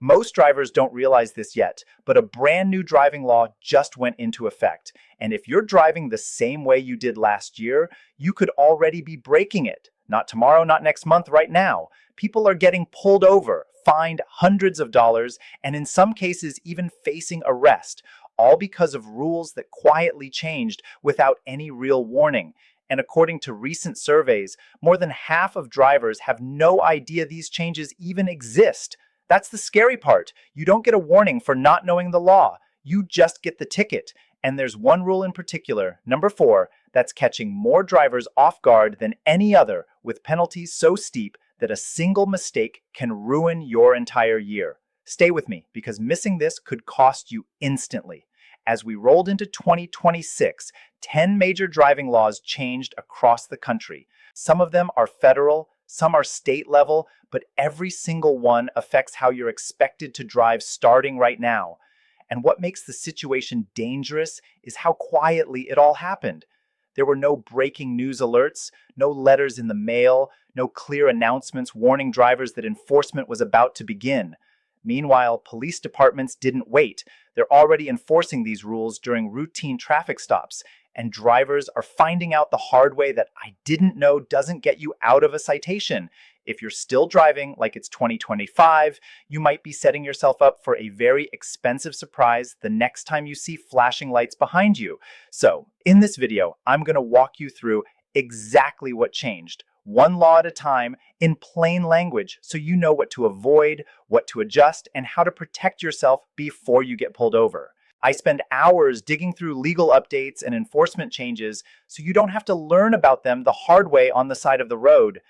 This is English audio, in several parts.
Most drivers don't realize this yet, but a brand new driving law just went into effect. And if you're driving the same way you did last year, you could already be breaking it. Not tomorrow, not next month, right now. People are getting pulled over, fined hundreds of dollars, and in some cases even facing arrest, all because of rules that quietly changed without any real warning. And according to recent surveys, more than half of drivers have no idea these changes even exist. That's the scary part. You don't get a warning for not knowing the law. You just get the ticket. And there's one rule in particular, number 4, that's catching more drivers off guard than any other, with penalties so steep that a single mistake can ruin your entire year. Stay with me, because missing this could cost you instantly. As we rolled into 2026, 10 major driving laws changed across the country. Some of them are federal, some are state level, but every single one affects how you're expected to drive starting right now. And what makes the situation dangerous is how quietly it all happened. There were no breaking news alerts, no letters in the mail, no clear announcements warning drivers that enforcement was about to begin. Meanwhile, police departments didn't wait. They're already enforcing these rules during routine traffic stops, and drivers are finding out the hard way that "I didn't know" doesn't get you out of a citation. If you're still driving like it's 2025, you might be setting yourself up for a very expensive surprise the next time you see flashing lights behind you. So, in this video, I'm going to walk you through exactly what changed, one law at a time, in plain language, so you know what to avoid, what to adjust, and how to protect yourself before you get pulled over. I spend hours digging through legal updates and enforcement changes so you don't have to learn about them the hard way on the side of the road.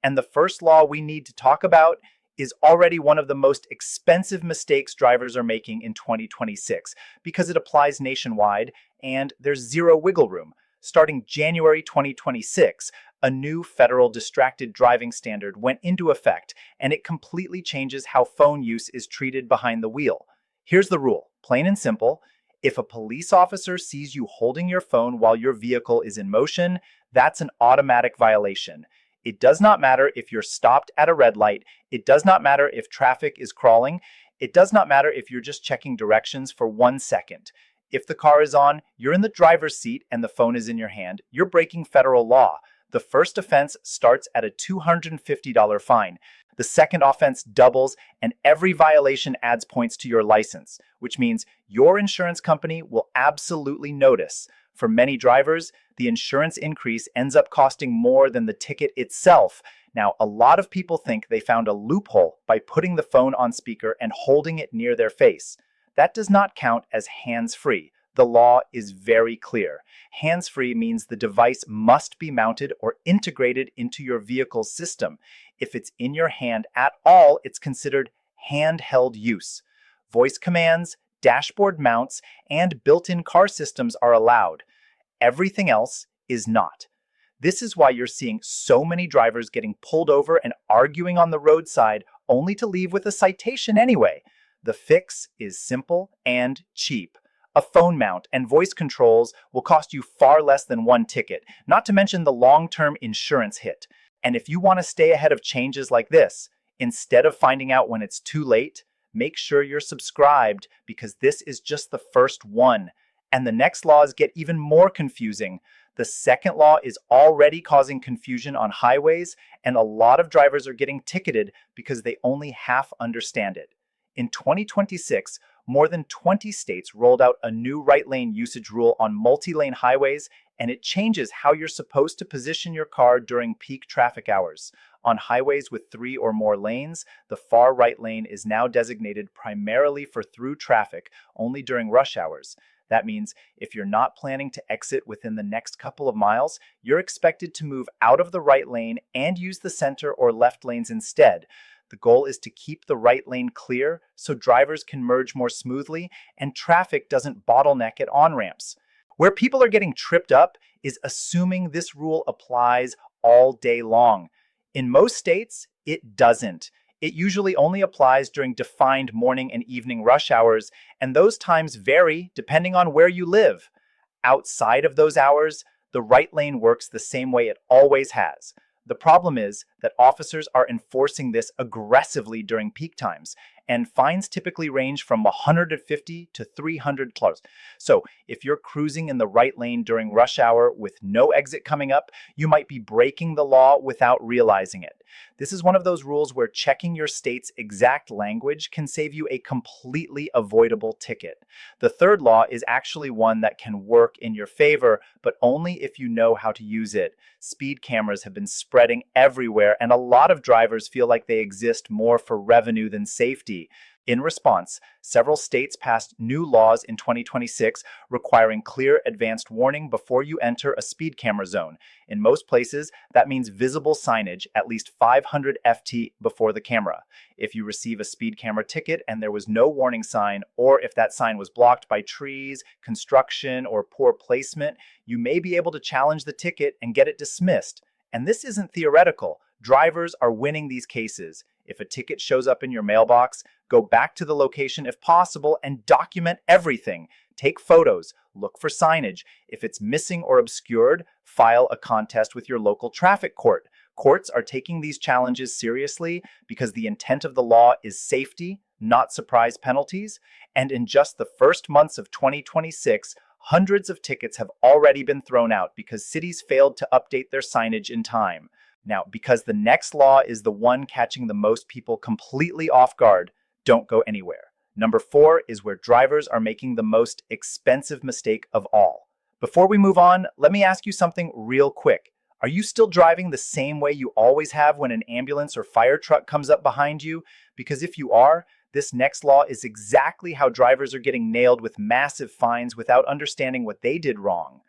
And the first law we need to talk about is already one of the most expensive mistakes drivers are making in 2026 because it applies nationwide and there's zero wiggle room. Starting January 2026, a new federal distracted driving standard went into effect, and it completely changes how phone use is treated behind the wheel. Here's the rule, plain and simple. If a police officer sees you holding your phone while your vehicle is in motion, that's an automatic violation. It does not matter if you're stopped at a red light. It does not matter if traffic is crawling. It does not matter if you're just checking directions for 1 second. If the car is on, you're in the driver's seat, and the phone is in your hand, you're breaking federal law. The first offense starts at a $250 fine. The second offense doubles, and every violation adds points to your license, which means your insurance company will absolutely notice. For many drivers, the insurance increase ends up costing more than the ticket itself. Now, a lot of people think they found a loophole by putting the phone on speaker and holding it near their face. That does not count as hands-free. The law is very clear. Hands-free means the device must be mounted or integrated into your vehicle's system. If it's in your hand at all, it's considered handheld use. Voice commands, dashboard mounts, and built-in car systems are allowed. Everything else is not. This is why you're seeing so many drivers getting pulled over and arguing on the roadside only to leave with a citation anyway. The fix is simple and cheap. A phone mount and voice controls will cost you far less than one ticket, not to mention the long-term insurance hit. And if you want to stay ahead of changes like this, instead of finding out when it's too late, make sure you're subscribed, because this is just the first one. And the next laws get even more confusing. The second law is already causing confusion on highways, and a lot of drivers are getting ticketed because they only half understand it. In 2026, more than 20 states rolled out a new right lane usage rule on multi-lane highways, and it changes how you're supposed to position your car during peak traffic hours. On highways with 3 or more lanes, the far right lane is now designated primarily for through traffic, only during rush hours. That means if you're not planning to exit within the next couple of miles, you're expected to move out of the right lane and use the center or left lanes instead. The goal is to keep the right lane clear so drivers can merge more smoothly and traffic doesn't bottleneck at on-ramps. Where people are getting tripped up is assuming this rule applies all day long. In most states, it doesn't. It usually only applies during defined morning and evening rush hours, and those times vary depending on where you live. Outside of those hours, the right lane works the same way it always has. The problem is that officers are enforcing this aggressively during peak times, and fines typically range from 150 to $300. So, if you're cruising in the right lane during rush hour with no exit coming up, you might be breaking the law without realizing it. This is one of those rules where checking your state's exact language can save you a completely avoidable ticket. The third law is actually one that can work in your favor, but only if you know how to use it. Speed cameras have been spreading everywhere, and a lot of drivers feel like they exist more for revenue than safety. In response, several states passed new laws in 2026 requiring clear advanced warning before you enter a speed camera zone. In most places, that means visible signage at least 500 FT before the camera. If you receive a speed camera ticket and there was no warning sign, or if that sign was blocked by trees, construction, or poor placement, you may be able to challenge the ticket and get it dismissed. And this isn't theoretical. Drivers are winning these cases. If a ticket shows up in your mailbox, go back to the location if possible and document everything. Take photos, look for signage. If it's missing or obscured, file a contest with your local traffic court. Courts are taking these challenges seriously because the intent of the law is safety, not surprise penalties. And in just the first months of 2026, hundreds of tickets have already been thrown out because cities failed to update their signage in time. Now, because the next law is the one catching the most people completely off guard, don't go anywhere. Number 4 is where drivers are making the most expensive mistake of all. Before we move on, let me ask you something real quick. Are you still driving the same way you always have when an ambulance or fire truck comes up behind you? Because if you are, this next law is exactly how drivers are getting nailed with massive fines without understanding what they did wrong.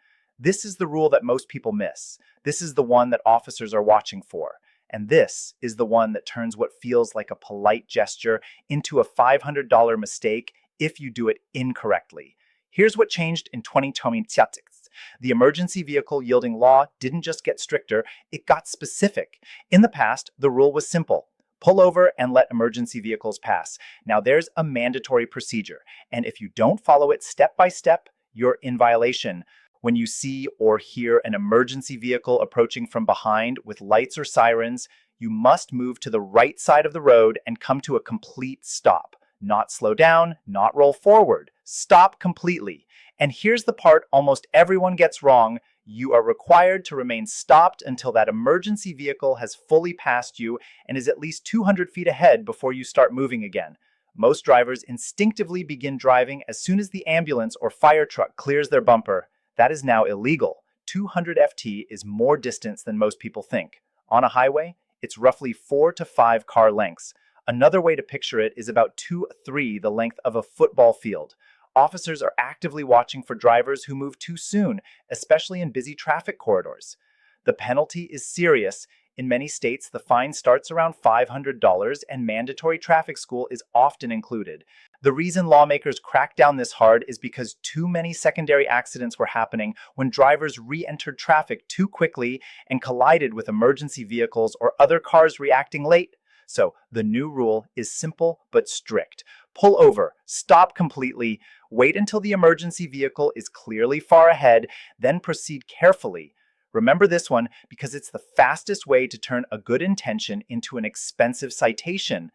This is the rule that most people miss. This is the one that officers are watching for. And this is the one that turns what feels like a polite gesture into a $500 mistake if you do it incorrectly. Here's what changed in 2026. The emergency vehicle yielding law didn't just get stricter, it got specific. In the past, the rule was simple. Pull over and let emergency vehicles pass. Now there's a mandatory procedure, and if you don't follow it step by step, you're in violation. When you see or hear an emergency vehicle approaching from behind with lights or sirens, you must move to the right side of the road and come to a complete stop. Not slow down, not roll forward. Stop completely. And here's the part almost everyone gets wrong. You are required to remain stopped until that emergency vehicle has fully passed you and is at least 200 feet ahead before you start moving again. Most drivers instinctively begin driving as soon as the ambulance or fire truck clears their bumper. That is now illegal. 200 FT is more distance than most people think. On a highway, it's roughly 4 to 5 car lengths. Another way to picture it is about 2-3 the length of a football field. Officers are actively watching for drivers who move too soon, especially in busy traffic corridors. The penalty is serious. In many states, the fine starts around $500 and mandatory traffic school is often included. The reason lawmakers cracked down this hard is because too many secondary accidents were happening when drivers re-entered traffic too quickly and collided with emergency vehicles or other cars reacting late. So the new rule is simple but strict. Pull over, stop completely, wait until the emergency vehicle is clearly far ahead, then proceed carefully. Remember this one because it's the fastest way to turn a good intention into an expensive citation.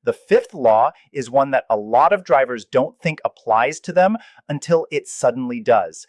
The fifth law is one that a lot of drivers don't think applies to them until it suddenly does.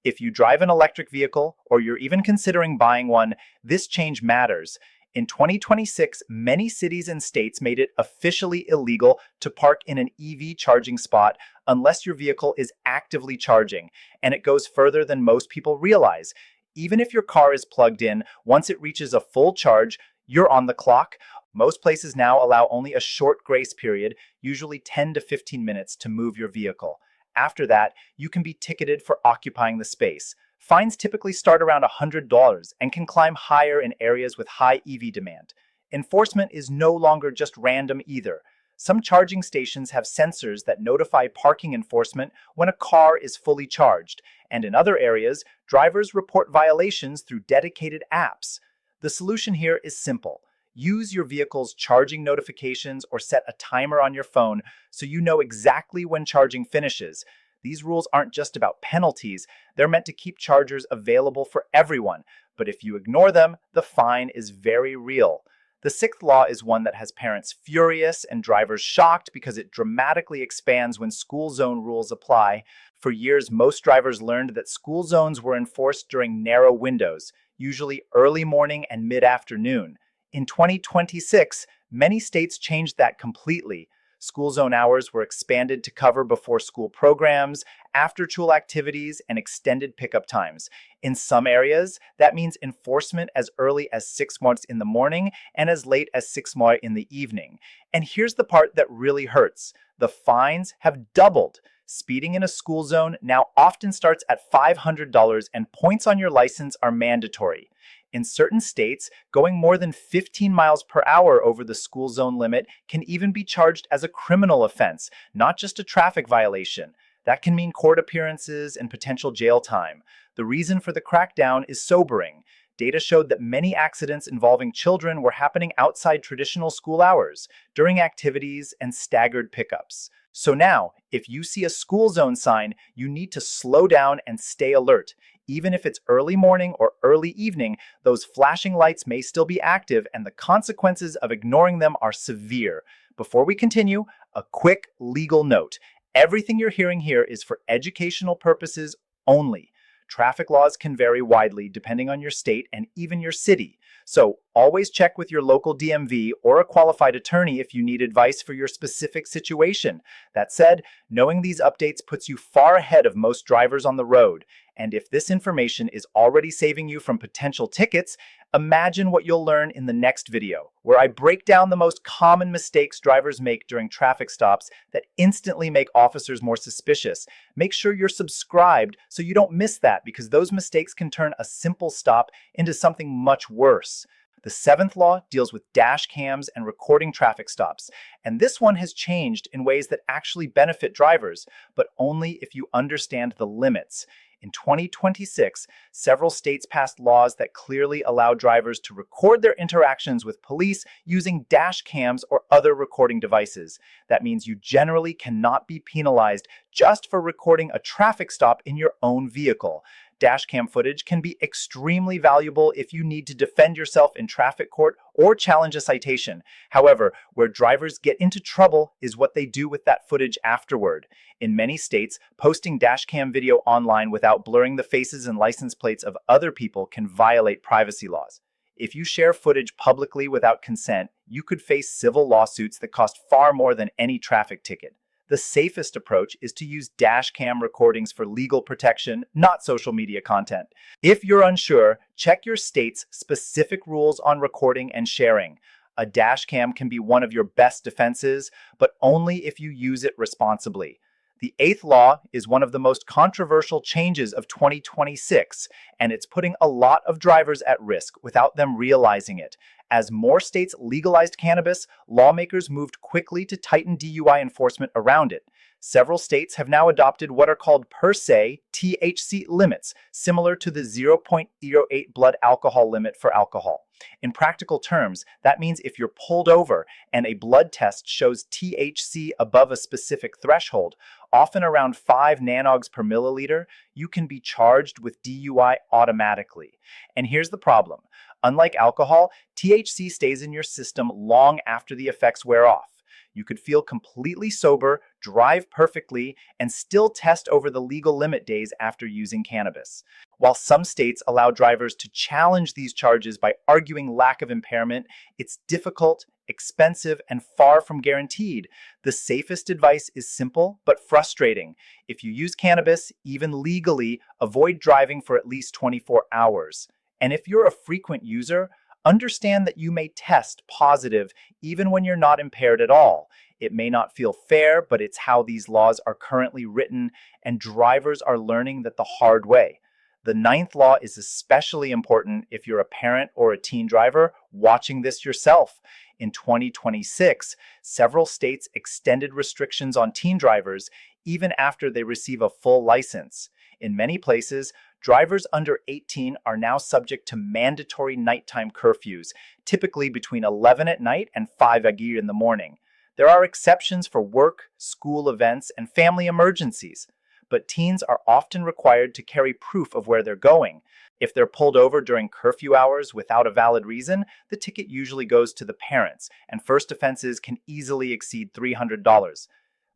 If you drive an electric vehicle or you're even considering buying one, this change matters. In 2026, many cities and states made it officially illegal to park in an EV charging spot unless your vehicle is actively charging, and it goes further than most people realize. Even if your car is plugged in, once it reaches a full charge, you're on the clock. Most places now allow only a short grace period, usually 10 to 15 minutes, to move your vehicle. After that, you can be ticketed for occupying the space. Fines typically start around $100 and can climb higher in areas with high EV demand. Enforcement is no longer just random either. Some charging stations have sensors that notify parking enforcement when a car is fully charged, and in other areas, drivers report violations through dedicated apps. The solution here is simple. Use your vehicle's charging notifications or set a timer on your phone so you know exactly when charging finishes. These rules aren't just about penalties, they're meant to keep chargers available for everyone. But if you ignore them, the fine is very real. The sixth law is one that has parents furious and drivers shocked because it dramatically expands when school zone rules apply. For years, most drivers learned that school zones were enforced during narrow windows, usually early morning and mid-afternoon. In 2026, many states changed that completely. School zone hours were expanded to cover before school programs, after school activities, and extended pickup times. In some areas, that means enforcement as early as 6 months in the morning and as late as 6 months in the evening. And here's the part that really hurts. The fines have doubled. Speeding in a school zone now often starts at $500 and points on your license are mandatory. In certain states, going more than 15 miles per hour over the school zone limit can even be charged as a criminal offense, not just a traffic violation. That can mean court appearances and potential jail time. The reason for the crackdown is sobering. Data showed that many accidents involving children were happening outside traditional school hours, during activities and staggered pickups. So now, if you see a school zone sign, you need to slow down and stay alert. Even if it's early morning or early evening, those flashing lights may still be active and the consequences of ignoring them are severe. Before we continue, a quick legal note. Everything you're hearing here is for educational purposes only. Traffic laws can vary widely depending on your state and even your city. So always check with your local DMV or a qualified attorney if you need advice for your specific situation. That said, knowing these updates puts you far ahead of most drivers on the road. And if this information is already saving you from potential tickets, imagine what you'll learn in the next video, where I break down the most common mistakes drivers make during traffic stops that instantly make officers more suspicious. Make sure you're subscribed so you don't miss that, because those mistakes can turn a simple stop into something much worse. The seventh law deals with dash cams and recording traffic stops, and this one has changed in ways that actually benefit drivers, but only if you understand the limits. In 2026, several states passed laws that clearly allow drivers to record their interactions with police using dash cams or other recording devices. That means you generally cannot be penalized just for recording a traffic stop in your own vehicle. Dashcam footage can be extremely valuable if you need to defend yourself in traffic court or challenge a citation. However, where drivers get into trouble is what they do with that footage afterward. In many states, posting dashcam video online without blurring the faces and license plates of other people can violate privacy laws. If you share footage publicly without consent, you could face civil lawsuits that cost far more than any traffic ticket. The safest approach is to use dashcam recordings for legal protection, not social media content. If you're unsure, check your state's specific rules on recording and sharing. A dashcam can be one of your best defenses, but only if you use it responsibly. The eighth law is one of the most controversial changes of 2026, and it's putting a lot of drivers at risk without them realizing it. As more states legalized cannabis, lawmakers moved quickly to tighten DUI enforcement around it. Several states have now adopted what are called per se THC limits, similar to the 0.08 blood alcohol limit for alcohol. In practical terms, that means if you're pulled over and a blood test shows THC above a specific threshold, often around 5 nanogs per milliliter, you can be charged with DUI automatically. And here's the problem. Unlike alcohol, THC stays in your system long after the effects wear off. You could feel completely sober, drive perfectly, and still test over the legal limit days after using cannabis. While some states allow drivers to challenge these charges by arguing lack of impairment, it's difficult, expensive, and far from guaranteed. The safest advice is simple but frustrating. If you use cannabis, even legally, avoid driving for at least 24 hours. And if you're a frequent user, understand that you may test positive even when you're not impaired at all. It may not feel fair, but it's how these laws are currently written, and drivers are learning that the hard way. The ninth law is especially important if you're a parent or a teen driver watching this yourself. In 2026, several states extended restrictions on teen drivers even after they receive a full license. In many places, drivers under 18 are now subject to mandatory nighttime curfews, typically between 11 at night and 5 a.m. in the morning. There are exceptions for work, school events, and family emergencies. but teens are often required to carry proof of where they're going. If they're pulled over during curfew hours without a valid reason, the ticket usually goes to the parents, and first offenses can easily exceed $300.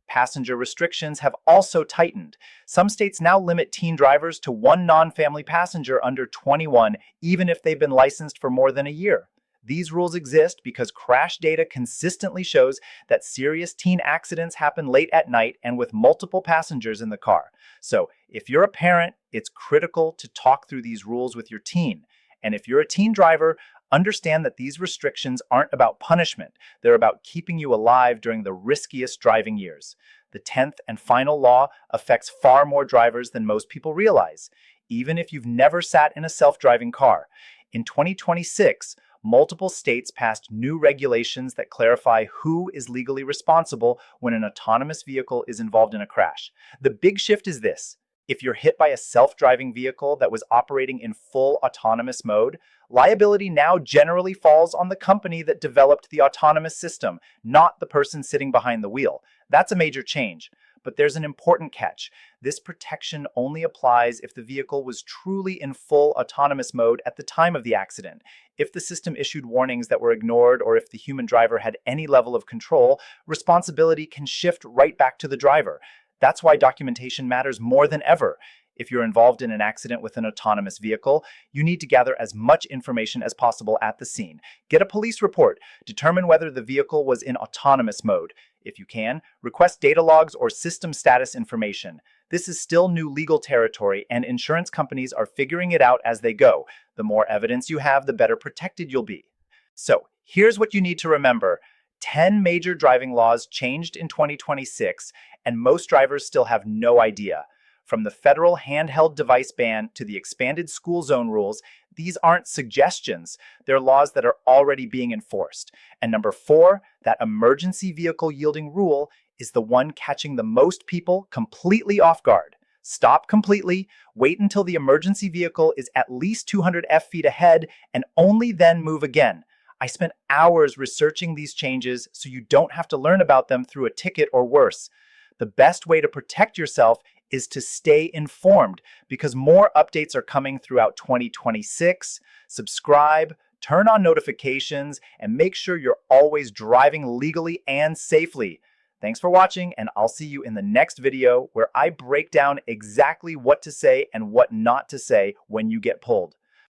Passenger restrictions have also tightened. Some states now limit teen drivers to one non-family passenger under 21, even if they've been licensed for more than a year. These rules exist because crash data consistently shows that serious teen accidents happen late at night and with multiple passengers in the car. So, if you're a parent, it's critical to talk through these rules with your teen. And if you're a teen driver, understand that these restrictions aren't about punishment. They're about keeping you alive during the riskiest driving years. The 10th and final law affects far more drivers than most people realize, even if you've never sat in a self-driving car. In 2026, multiple states passed new regulations that clarify who is legally responsible when an autonomous vehicle is involved in a crash. The big shift is this: if you're hit by a self-driving vehicle that was operating in full autonomous mode, liability now generally falls on the company that developed the autonomous system, not the person sitting behind the wheel. That's a major change. But there's an important catch. This protection only applies if the vehicle was truly in full autonomous mode at the time of the accident. If the system issued warnings that were ignored, or if the human driver had any level of control, responsibility can shift right back to the driver. That's why documentation matters more than ever. If you're involved in an accident with an autonomous vehicle, you need to gather as much information as possible at the scene. Get a police report. Determine whether the vehicle was in autonomous mode. If you can, request data logs or system status information. This is still new legal territory, and insurance companies are figuring it out as they go. The more evidence you have, the better protected you'll be. So, here's what you need to remember. 10 major driving laws changed in 2026, and most drivers still have no idea. From the federal handheld device ban to the expanded school zone rules, these aren't suggestions. They're laws that are already being enforced. And number 4, that emergency vehicle yielding rule is the one catching the most people completely off guard. Stop completely, wait until the emergency vehicle is at least 200 feet ahead, and only then move again. I spent hours researching these changes so you don't have to learn about them through a ticket or worse. The best way to protect yourself is to stay informed, because more updates are coming throughout 2026. Subscribe, turn on notifications, and make sure you're always driving legally and safely. Thanks for watching, and I'll see you in the next video where I break down exactly what to say and what not to say when you get pulled.